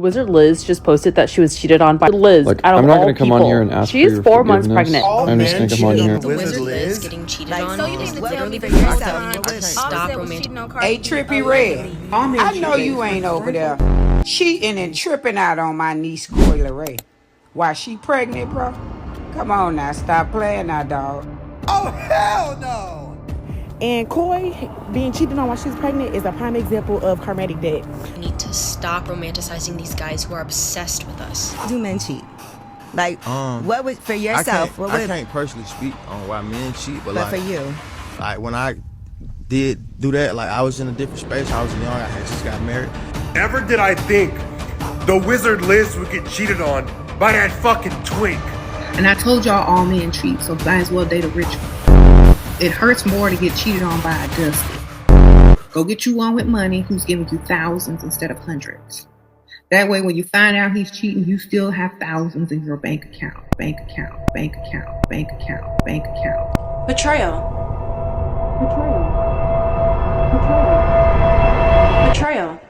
Wizard Liz just posted that she was cheated on by Liz. Like, out of I'm not all gonna come people. on here and ask She's for your 4 months forgiveness. pregnant. I'm just gonna come on here. The Wizard Liz getting cheated on is literally the first time you to stop romantic. Hey, Trippy Red, I know you ain't over there cheating and tripping out on my niece Coyle Ray. Why she pregnant, bro? Come on now, stop playing now, dog. Oh, hell no! And Coy being cheated on while she's pregnant is a prime example of karmatic debt. We need to stop romanticizing these guys who are obsessed with us. Do men cheat? Like, what would, for yourself, I can't personally speak on why men cheat, but for you? Like, when I did do that, like, I was in a different space. I was young, I had just got married. Never did I think the Wizard Liz would get cheated on by that fucking twink. And I told y'all all men cheat, so might as well date a rich one. It hurts more to get cheated on by a Dusty. Go get you one with money who's giving you thousands instead of hundreds. That way, when you find out he's cheating, you still have thousands in your bank account. Bank account, bank account, bank account, bank account. Betrayal. Betrayal. Betrayal.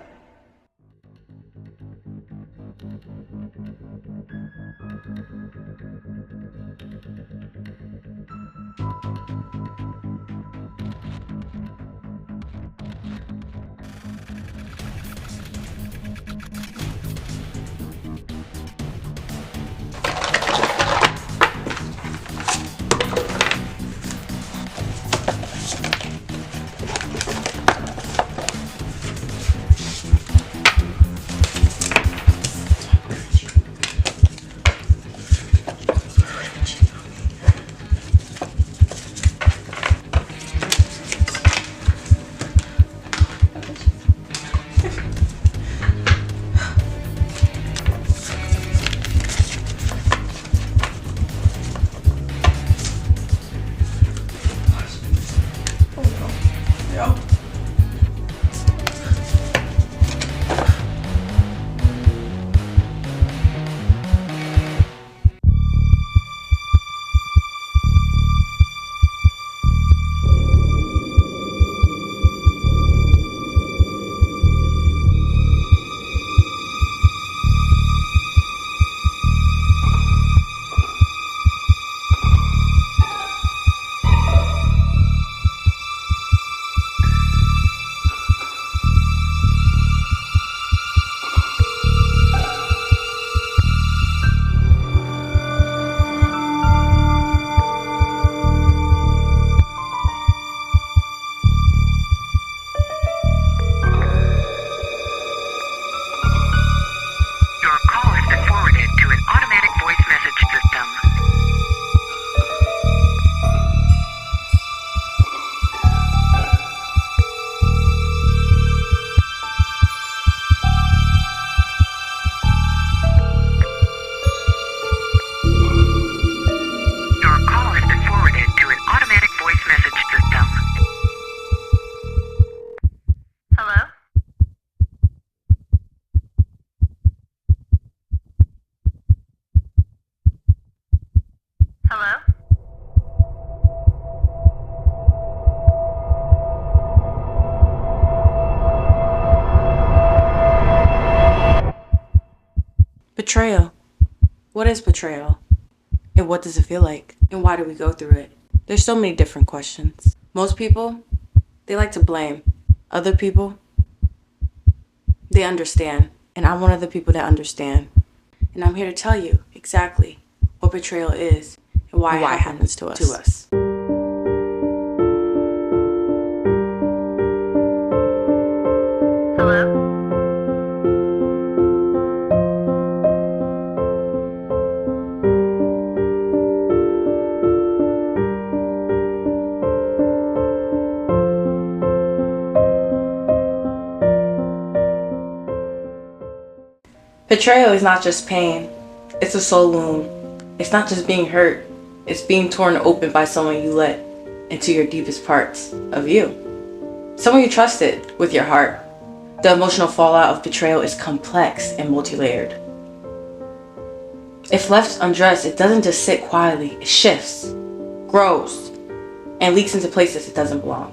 Betrayal. What is betrayal? And what does it feel like? And why do we go through it? There's so many different questions. Most people, they like to blame. Other people, they understand. And I'm one of the people that understand. And I'm here to tell you exactly what betrayal is and why it happens to us. Hello? Betrayal is not just pain, it's a soul wound. It's not just being hurt, it's being torn open by someone you let into your deepest parts of you. Someone you trusted with your heart. The emotional fallout of betrayal is complex and multi-layered. If left undressed, it doesn't just sit quietly, it shifts, grows, and leaks into places it doesn't belong.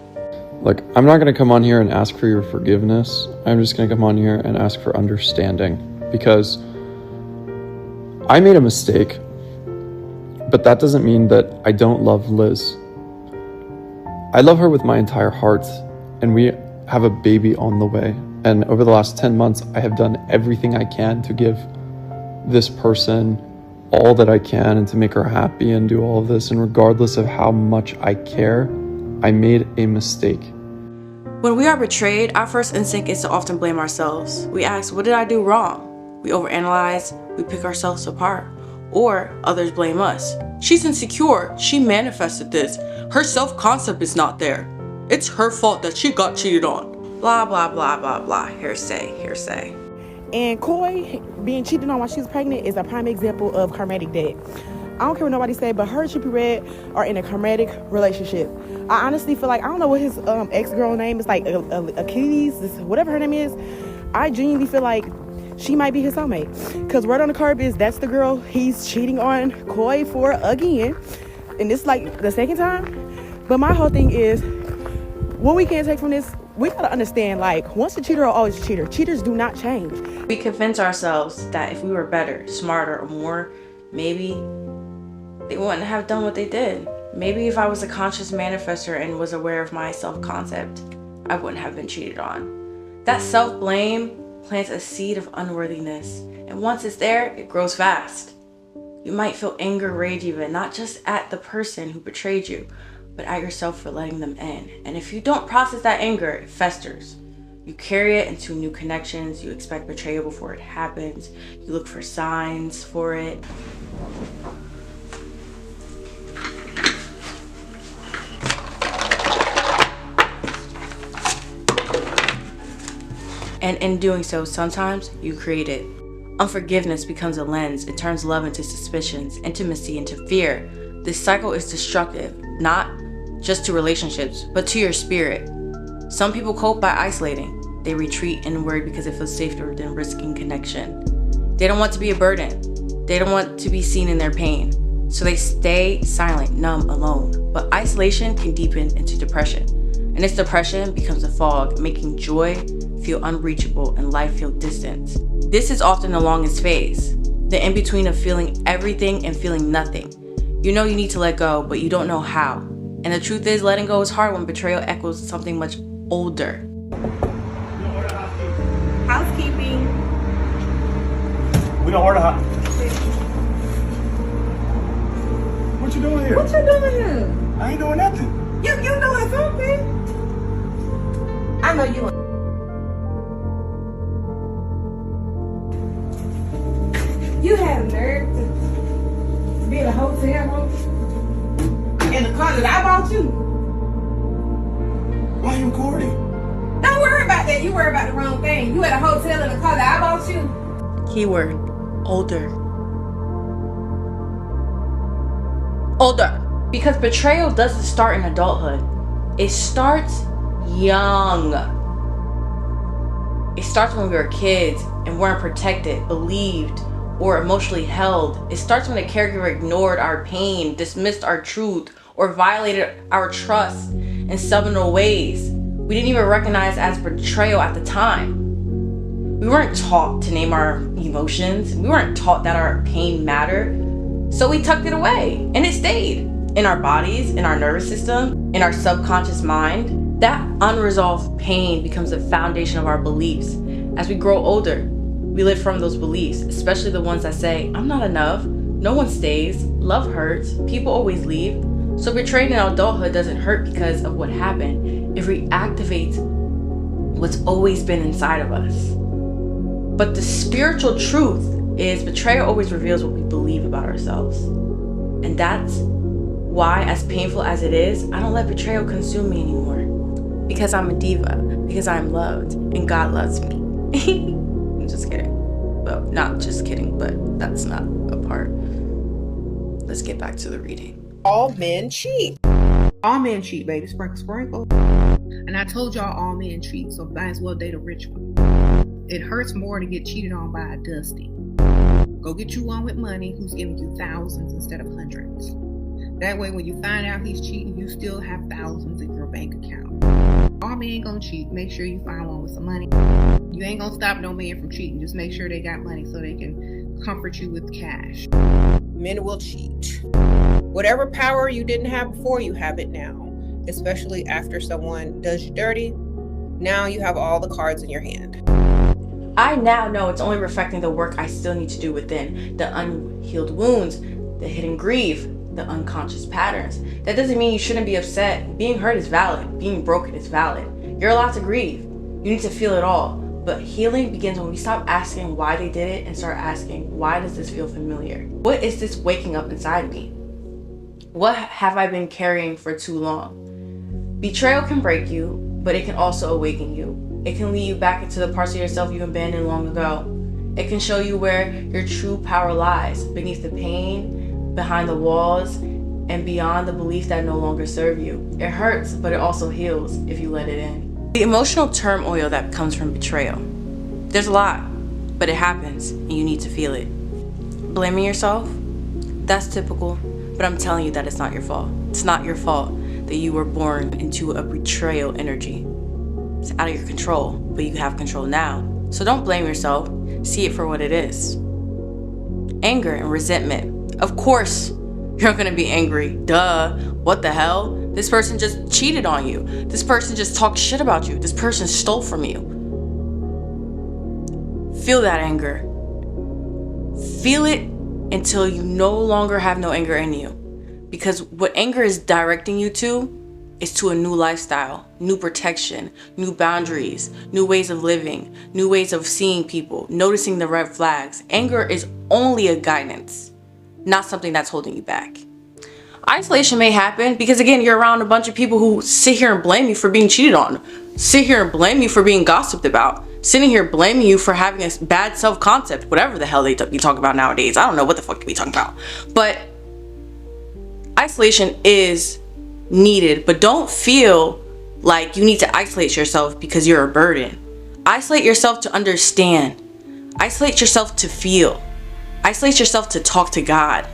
Like, I'm not gonna come on here and ask for your forgiveness. I'm just gonna come on here and ask for understanding. because I made a mistake, but that doesn't mean that I don't love Liz. I love her with my entire heart, and we have a baby on the way. And over the last 10 months, I have done everything I can to give this person all that I can and to make her happy and do all of this. And regardless of how much I care, I made a mistake. When we are betrayed, our first instinct is to often blame ourselves. We ask, what did I do wrong? We overanalyze, we pick ourselves apart, or others blame us. She's insecure, she manifested this. Her self-concept is not there. It's her fault that she got cheated on. Blah, blah, blah, blah, blah. Hearsay. And Coy being cheated on while she was pregnant is a prime example of karmatic debt. I don't care what nobody say, but her and Chippy Red are in a karmatic relationship. I honestly feel like, I don't know what his ex-girl name is, like Achilles, whatever her name is. I genuinely feel like she might be his soulmate. Because word on the curb is that's the girl he's cheating on Coy for again. And it's like the second time. But my whole thing is, what we can take from this, we gotta understand, like, once a cheater, always a cheater. Cheaters do not change. We convince ourselves that if we were better, smarter, or more, maybe they wouldn't have done what they did. Maybe if I was a conscious manifester and was aware of my self-concept, I wouldn't have been cheated on. That self-blame plants a seed of unworthiness, and once it's there, it grows fast. You might feel anger, rage even, not just at the person who betrayed you, but at yourself for letting them in. And if you don't process that anger, it festers. You carry it into new connections, you expect betrayal before it happens, you look for signs for it. And in doing so, sometimes you create it. Unforgiveness becomes a lens. It turns love into suspicions, intimacy into fear. This cycle is destructive, not just to relationships, but to your spirit. Some people cope by isolating. They retreat inward because it feels safer than risking connection. They don't want to be a burden. They don't want to be seen in their pain. So they stay silent, numb, alone. But isolation can deepen into depression. And this depression becomes a fog, making joy feel unreachable and life feel distant. This is often the longest phase, the in-between of feeling everything and feeling nothing. You know you need to let go, but you don't know how. And the truth is, letting go is hard when betrayal echoes something much older. Housekeeping. We don't order hot. What you doing here? What you doing here? I ain't doing nothing. You doing something? I know you. You have nerve to be in a hotel room in the car that I bought you. Why are you recording? Don't worry about that. You worry about the wrong thing. You at a hotel in the car that I bought you. Keyword, older. Older. Because betrayal doesn't start in adulthood. It starts young. It starts when we were kids and weren't protected, believed, or emotionally held. It starts when a caregiver ignored our pain, dismissed our truth, or violated our trust in seminal ways we didn't even recognize as betrayal at the time. We weren't taught to name our emotions. We weren't taught that our pain mattered. So we tucked it away, and it stayed in our bodies, in our nervous system, in our subconscious mind. That unresolved pain becomes the foundation of our beliefs. As we grow older, we live from those beliefs, especially the ones that say, I'm not enough, no one stays, love hurts, people always leave. So betraying in adulthood doesn't hurt because of what happened. It reactivates what's always been inside of us. But the spiritual truth is betrayal always reveals what we believe about ourselves. And that's why, as painful as it is, I don't let betrayal consume me anymore. Because I'm a diva, because I'm loved, and God loves me. I'm just kidding. Well, not just kidding, but that's not a part. Let's get back to the reading. All men cheat. All men cheat, baby. Sprinkle, sprinkle. And I told y'all all men cheat, so might as well date a rich one. It hurts more to get cheated on by a dusty. Go get you one with money who's giving you thousands instead of hundreds. That way, when you find out he's cheating, you still have thousands in your bank account. All men ain't gonna cheat. Make sure you find one with some money. You ain't gonna stop no man from cheating. Just make sure they got money so they can comfort you with cash. Men will cheat. Whatever power you didn't have before, you have it now. Especially after someone does you dirty. Now you have all the cards in your hand. I now know it's only reflecting the work I still need to do within, the unhealed wounds, the hidden grief, the unconscious patterns. That doesn't mean you shouldn't be upset. Being hurt is valid. Being broken is valid. You're allowed to grieve. You need to feel it all. But healing begins when we stop asking why they did it and start asking, why does this feel familiar? What is this waking up inside me? What have I been carrying for too long? Betrayal can break you, but it can also awaken you. It can lead you back into the parts of yourself you abandoned long ago. It can show you where your true power lies, beneath the pain, behind the walls, and beyond the belief that no longer serve you. It hurts, but it also heals if you let it in. The emotional turmoil that comes from betrayal. There's a lot, but it happens, and you need to feel it. Blaming yourself? That's typical, but I'm telling you that it's not your fault. It's not your fault that you were born into a betrayal energy. It's out of your control, but you have control now. So don't blame yourself. See it for what it is. Anger and resentment. Of course, you're gonna be angry. Duh. What the hell? This person just cheated on you. This person just talked shit about you. This person stole from you. Feel that anger. Feel it until you no longer have no anger in you. Because what anger is directing you to is to a new lifestyle, new protection, new boundaries, new ways of living, new ways of seeing people, noticing the red flags. Anger is only a guidance, not something that's holding you back. Isolation may happen because, again, you're around a bunch of people who sit here and blame you for being cheated on, sit here and blame you for being gossiped about, sitting here blaming you for having a bad self-concept, whatever the hell they be talking about nowadays. I don't know what the fuck they be talking about. But isolation is needed, but don't feel like you need to isolate yourself because you're a burden. Isolate yourself to understand. Isolate yourself to feel. Isolate yourself to talk to God.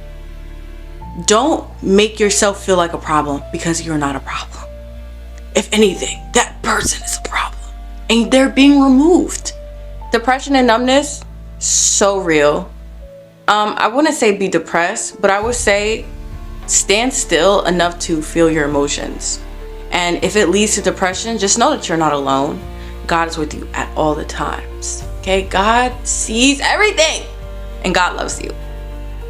Don't make yourself feel like a problem because you're not a problem. If anything, that person is a problem and they're being removed. Depression and numbness, so real. I wouldn't say be depressed, but I would say stand still enough to feel your emotions. And if it leads to depression, just know that you're not alone. God is with you at all the times. Okay? God sees everything and God loves you.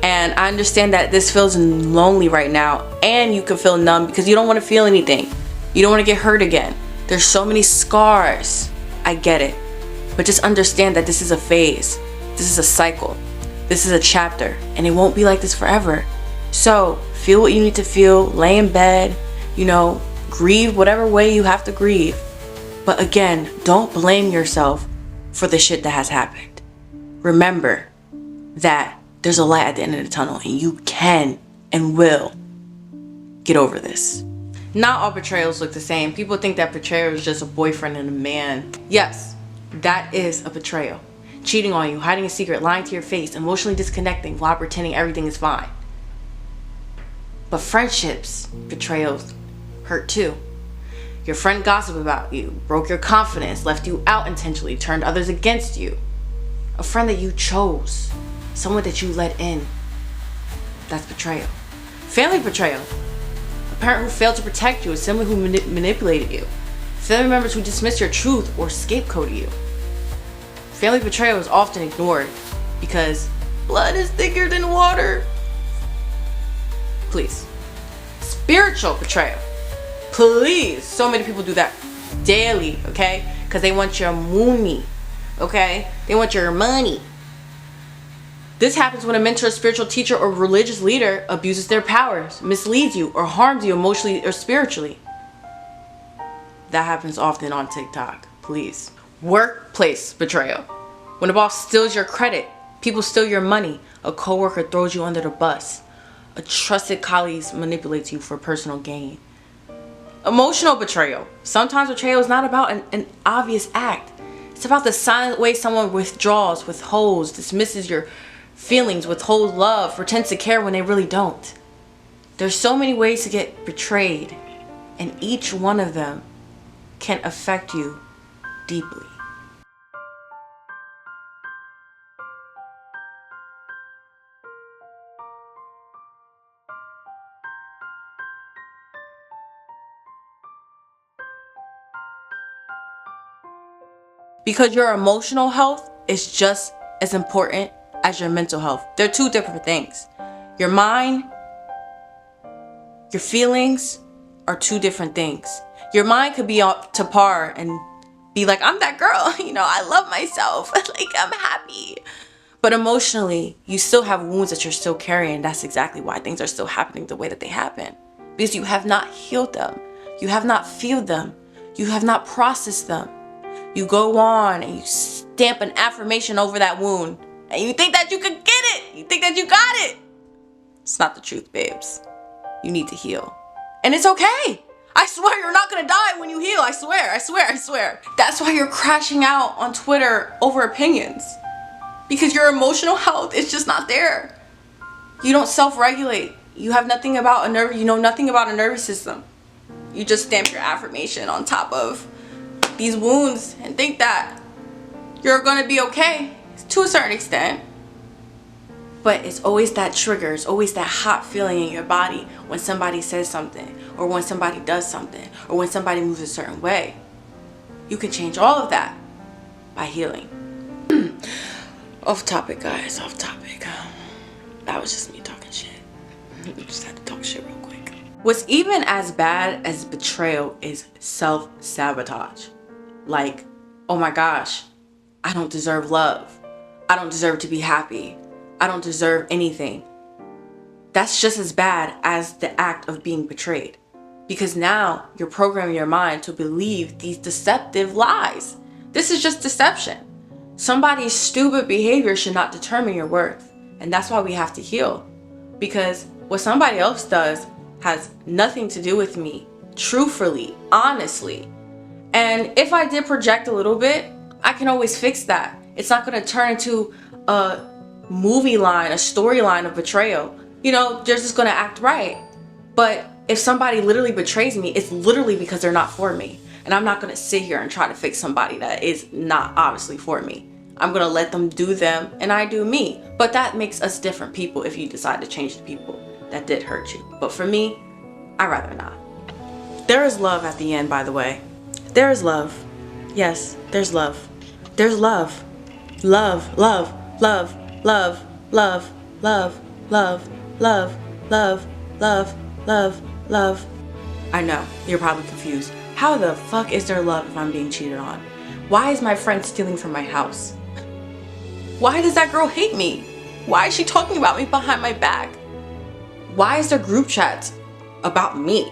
And I understand that this feels lonely right now, and you can feel numb because you don't want to feel anything. You don't want to get hurt again. There's so many scars. I get it. But just understand that this is a phase. This is a cycle. This is a chapter, and it won't be like this forever. So feel what you need to feel, lay in bed, grieve whatever way you have to grieve. But again, don't blame yourself for the shit that has happened. Remember that there's a light at the end of the tunnel, and you can and will get over this. Not all betrayals look the same. People think that betrayal is just a boyfriend and a man. Yes, that is a betrayal. Cheating on you, hiding a secret, lying to your face, emotionally disconnecting while pretending everything is fine. But friendships, betrayals, hurt too. Your friend gossiped about you, broke your confidence, left you out intentionally, turned others against you. A friend that you chose, someone that you let in. That's betrayal. Family betrayal. A parent who failed to protect you, a sibling who manipulated you. Family members who dismissed your truth or scapegoated you. Family betrayal is often ignored because blood is thicker than water. Please. Spiritual betrayal. Please. So many people do that daily, okay? Because they want your money, okay? They want your money. This happens when a mentor, spiritual teacher, or religious leader abuses their powers, misleads you, or harms you emotionally or spiritually. That happens often on TikTok. Please. Workplace betrayal. When a boss steals your credit, people steal your money, a coworker throws you under the bus, a trusted colleague manipulates you for personal gain. Emotional betrayal. Sometimes betrayal is not about an obvious act. It's about the silent way someone withdraws, withholds, dismisses your feelings, withholds love, pretends to care when they really don't. There's so many ways to get betrayed, and each one of them can affect you deeply. Because your emotional health is just as important as your mental health. They're two different things. Your mind, your feelings are two different things. Your mind could be up to par and be like, I'm that girl, I love myself, like I'm happy. But emotionally, you still have wounds that you're still carrying. That's exactly why things are still happening the way that they happen. Because you have not healed them. You have not felt them. You have not processed them. You go on and you stamp an affirmation over that wound. And you think that you could get it. You think that you got it. It's not the truth, babes. You need to heal. And it's okay. I swear you're not gonna die when you heal. I swear. That's why you're crashing out on Twitter over opinions. Because your emotional health is just not there. You don't self-regulate. You have nothing about nothing about a nervous system. You just stamp your affirmation on top of these wounds and think that you're gonna be okay to a certain extent. But it's always that trigger, it's always that hot feeling in your body when somebody says something, or when somebody does something, or when somebody moves a certain way. You can change all of that by healing. Off topic, guys, off topic. That was just me talking shit. Just had to talk shit real quick. What's even as bad as betrayal is self-sabotage. Like, oh my gosh, I don't deserve love. I don't deserve to be happy. I don't deserve anything. That's just as bad as the act of being betrayed. Because now you're programming your mind to believe these deceptive lies. This is just deception. Somebody's stupid behavior should not determine your worth. And that's why we have to heal. Because what somebody else does has nothing to do with me, truthfully, honestly. And if I did project a little bit, I can always fix that. It's not going to turn into a movie line, a storyline of betrayal. They're just going to act right. But if somebody literally betrays me, it's literally because they're not for me. And I'm not going to sit here and try to fix somebody that is not obviously for me. I'm going to let them do them and I do me. But that makes us different people if you decide to change the people that did hurt you. But for me, I'd rather not. There is love at the end, by the way. There is love. Yes, there's love. There's love. Love, love, love, love, love, love, love, love, love, love, love, love. I know, you're probably confused. How the fuck is there love if I'm being cheated on? Why is my friend stealing from my house? Why does that girl hate me? Why is she talking about me behind my back? Why is there group chats about me?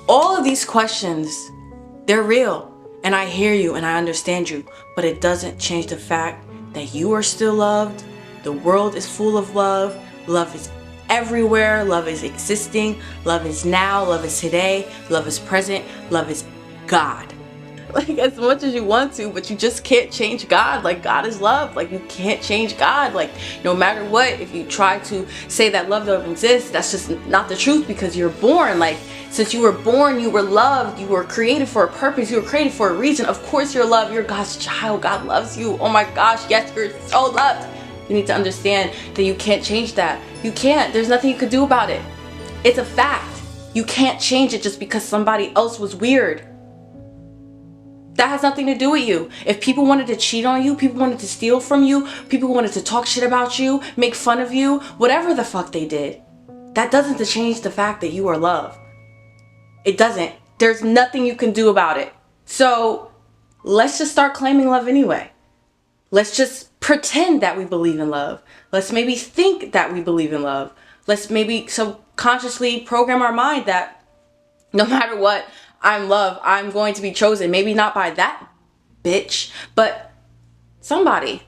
All of these questions, they're real. And I hear you and I understand you. But it doesn't change the fact that you are still loved. The world is full of love. Love is everywhere. Love is existing. Love is now. Love is today. Love is present. Love is God. Like, as much as you want to, but you just can't change God. Like, God is love. Like, you can't change God. Like, no matter what, if you try to say that love doesn't exist, that's just not the truth, because you're born. Like, since you were born, you were loved. You were created for a purpose. You were created for a reason. Of course you're loved. You're God's child. God loves you. Oh my gosh, yes, you're so loved. You need to understand that you can't change that. You can't. There's nothing you could do about it. It's a fact. You can't change it just because somebody else was weird. That has nothing to do with you. If people wanted to cheat on you, people wanted to steal from you, people wanted to talk shit about you, make fun of you, whatever the fuck they did, that doesn't change the fact that you are loved. It doesn't. There's nothing you can do about it. So let's just start claiming love anyway. Let's just pretend that we believe in love. Let's maybe think that we believe in love. Let's maybe subconsciously program our mind that no matter what, I'm loved. I'm going to be chosen. Maybe not by that bitch, but somebody.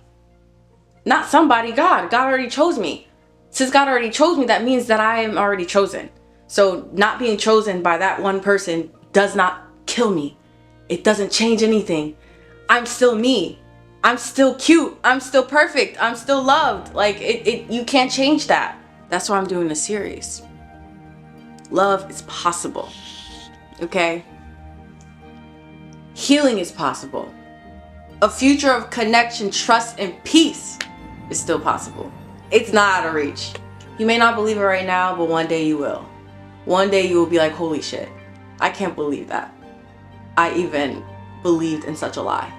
Not somebody, God. God already chose me. Since God already chose me, that means that I am already chosen. So not being chosen by that one person does not kill me. It doesn't change anything. I'm still me. I'm still cute. I'm still perfect. I'm still loved. Like, you can't change that. That's why I'm doing this series. Love is possible. Okay? Healing is possible. A future of connection, trust, and peace is still possible. It's not out of reach. You may not believe it right now, but one day you will. One day you will be like, holy shit, I can't believe that I even believed in such a lie.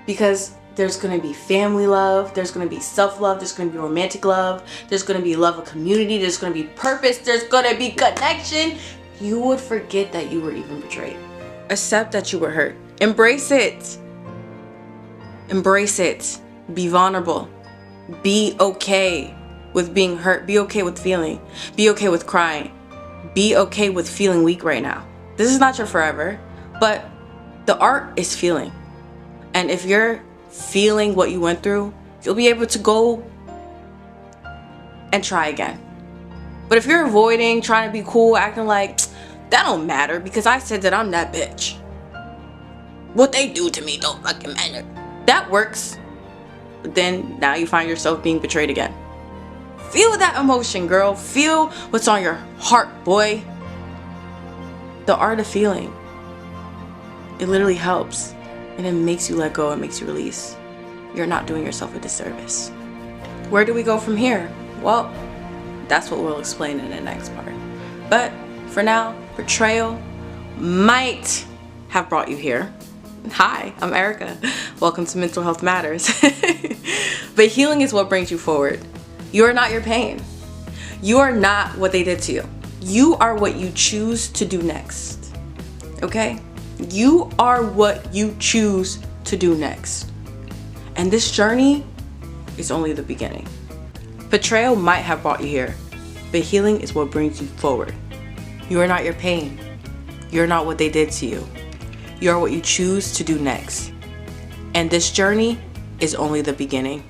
Because there's going to be family love, there's going to be self-love, there's going to be romantic love, there's going to be love of community, there's going to be purpose, there's going to be connection. You would forget that you were even betrayed. Accept that you were hurt. Embrace it. Embrace it. Be vulnerable. Be okay with being hurt. Be okay with feeling. Be okay with crying. Be okay with feeling weak right now. This is not your forever, but the art is feeling. And if you're feeling what you went through, you'll be able to go and try again. But if you're avoiding, trying to be cool, acting like that don't matter because I said that I'm that bitch, what they do to me don't fucking matter, that works. But then now you find yourself being betrayed again. Feel that emotion, girl. Feel what's on your heart, boy. The art of feeling, it literally helps. And it makes you let go, it makes you release. You're not doing yourself a disservice. Where do we go from here? Well, that's what we'll explain in the next part. But for now, betrayal might have brought you here. Hi, I'm Erica. Welcome to Mental Health Matters. But healing is what brings you forward. You are not your pain. You are not what they did to you. You are what you choose to do next. Okay? You are what you choose to do next. And this journey is only the beginning. Betrayal might have brought you here, but healing is what brings you forward. You are not your pain. You're not what they did to you. You are what you choose to do next. And this journey is only the beginning.